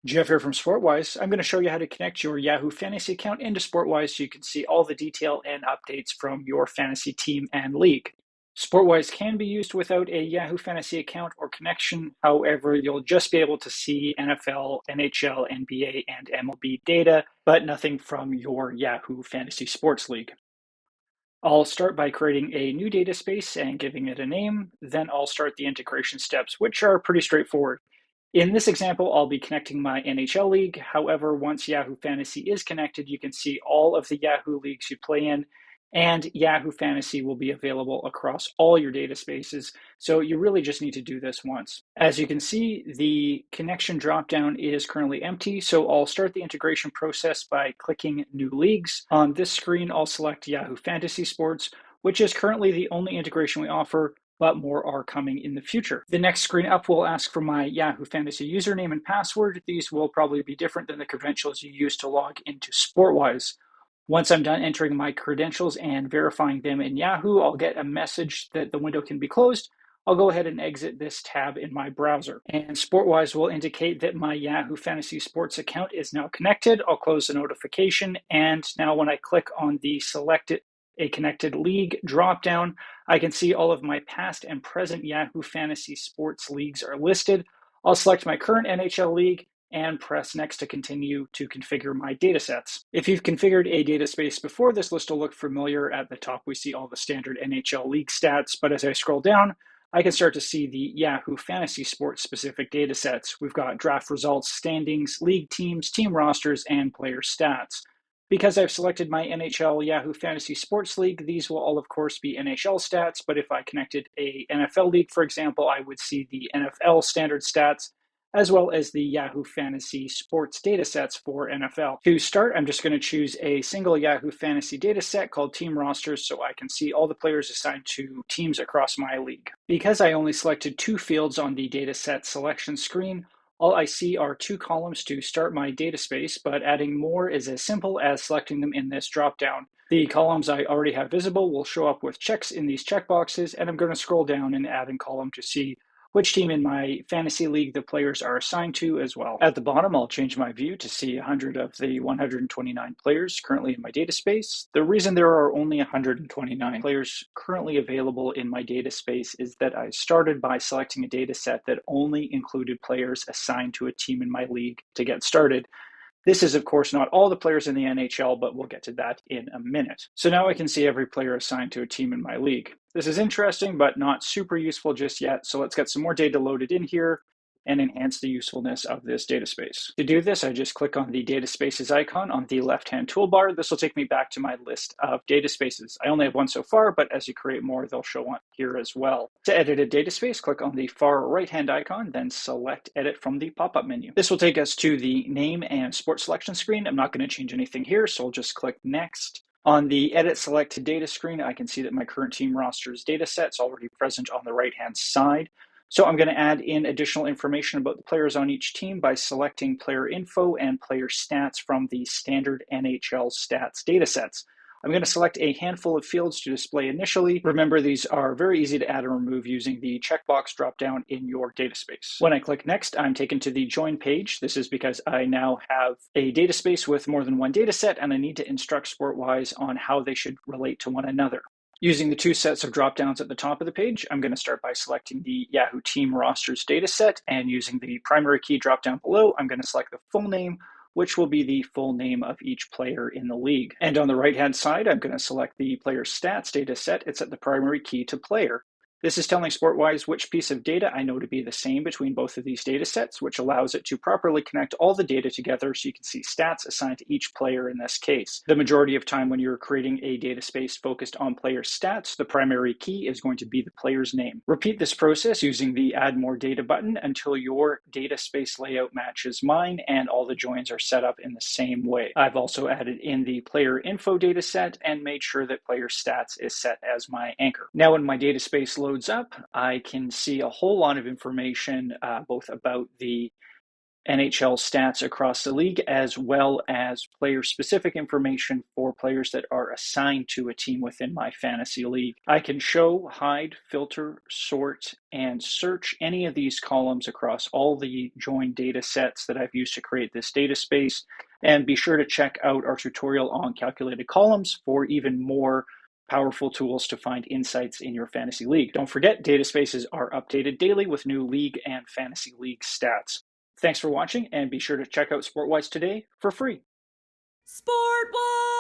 Jeff here from SportWise. I'm going to show you how to connect your Yahoo Fantasy account into SportWise so you can see all the detail and updates from your fantasy team and league. SportWise can be used without a Yahoo Fantasy account or connection. However, you'll just be able to see NFL, NHL, NBA, and MLB data, but nothing from your Yahoo Fantasy Sports League. I'll start by creating a new data space and giving it a name. Then I'll start the integration steps, which are pretty straightforward. In this example, I'll be connecting my NHL league. However, once Yahoo Fantasy is connected, you can see all of the Yahoo leagues you play in, and Yahoo Fantasy will be available across all your data spaces. So you really just need to do this once. As you can see, the connection dropdown is currently empty. So I'll start the integration process by clicking New Leagues. On this screen, I'll select Yahoo Fantasy Sports, which is currently the only integration we offer, but more are coming in the future. The next screen up will ask for my Yahoo Fantasy username and password. These will probably be different than the credentials you use to log into SportWise. Once I'm done entering my credentials and verifying them in Yahoo, I'll get a message that the window can be closed. I'll go ahead and exit this tab in my browser. And SportWise will indicate that my Yahoo Fantasy Sports account is now connected. I'll close the notification. And now when I click on the Select a Connected League dropdown, I can see all of my past and present Yahoo Fantasy Sports leagues are listed. I'll select my current NHL league and press Next to continue to configure my datasets. If you've configured a data space before, this list will look familiar. At the top, we see all the standard NHL league stats, but as I scroll down, I can start to see the Yahoo Fantasy Sports specific datasets. We've got draft results, standings, league teams, team rosters, and player stats. Because I've selected my NHL Yahoo Fantasy Sports League, these will all, of course, be NHL stats, but if I connected a NFL league, for example, I would see the NFL standard stats, as well as the Yahoo Fantasy Sports datasets for NFL. To start, I'm just going to choose a single Yahoo Fantasy dataset called Team Rosters so I can see all the players assigned to teams across my league. Because I only selected 2 fields on the dataset selection screen, all I see are 2 columns to start my data space, but adding more is as simple as selecting them in this dropdown. The columns I already have visible will show up with checks in these checkboxes, and I'm going to scroll down and add a column to see which team in my fantasy league the players are assigned to as well. At the bottom, I'll change my view to see 100 of the 129 players currently in my data space. The reason there are only 129 players currently available in my data space is that I started by selecting a data set that only included players assigned to a team in my league to get started. This is, of course, not all the players in the NHL, but we'll get to that in a minute. So now I can see every player assigned to a team in my league. This is interesting, but not super useful just yet. So let's get some more data loaded in here and enhance the usefulness of this data space. To do this, I just click on the data spaces icon on the left-hand toolbar. This will take me back to my list of data spaces. I only have one so far, but as you create more, they'll show up here as well. To edit a data space, click on the far right-hand icon, then select Edit from the pop-up menu. This will take us to the name and sport selection screen. I'm not going to change anything here, so I'll just click Next. On the Edit Select Data screen, I can see that my current team roster's data set is already present on the right-hand side. So I'm going to add in additional information about the players on each team by selecting player info and player stats from the standard NHL stats datasets. I'm going to select a handful of fields to display initially. Remember, these are very easy to add and remove using the checkbox dropdown in your data space. When I click Next, I'm taken to the Join page. This is because I now have a data space with more than one data set, and I need to instruct SportWise on how they should relate to one another. Using the 2 sets of dropdowns at the top of the page, I'm going to start by selecting the Yahoo Team Rosters dataset, and using the primary key dropdown below, I'm going to select the full name, which will be the full name of each player in the league. And on the right-hand side, I'm going to select the player stats dataset. It's at the primary key to player. This is telling SportWise which piece of data I know to be the same between both of these data sets, which allows it to properly connect all the data together so you can see stats assigned to each player in this case. The majority of time when you're creating a data space focused on player stats, the primary key is going to be the player's name. Repeat this process using the Add More Data button until your data space layout matches mine and all the joins are set up in the same way. I've also added in the player info data set and made sure that player stats is set as my anchor. Now when my data space loads up, I can see a whole lot of information both about the NHL stats across the league, as well as player-specific information for players that are assigned to a team within my fantasy league. I can show, hide, filter, sort, and search any of these columns across all the joined data sets that I've used to create this DataSpace. And be sure to check out our tutorial on calculated columns for even more powerful tools to find insights in your fantasy league. Don't forget, DataSpaces are updated daily with new league and fantasy league stats. Thanks for watching, and be sure to check out SportWise today for free. SportWise!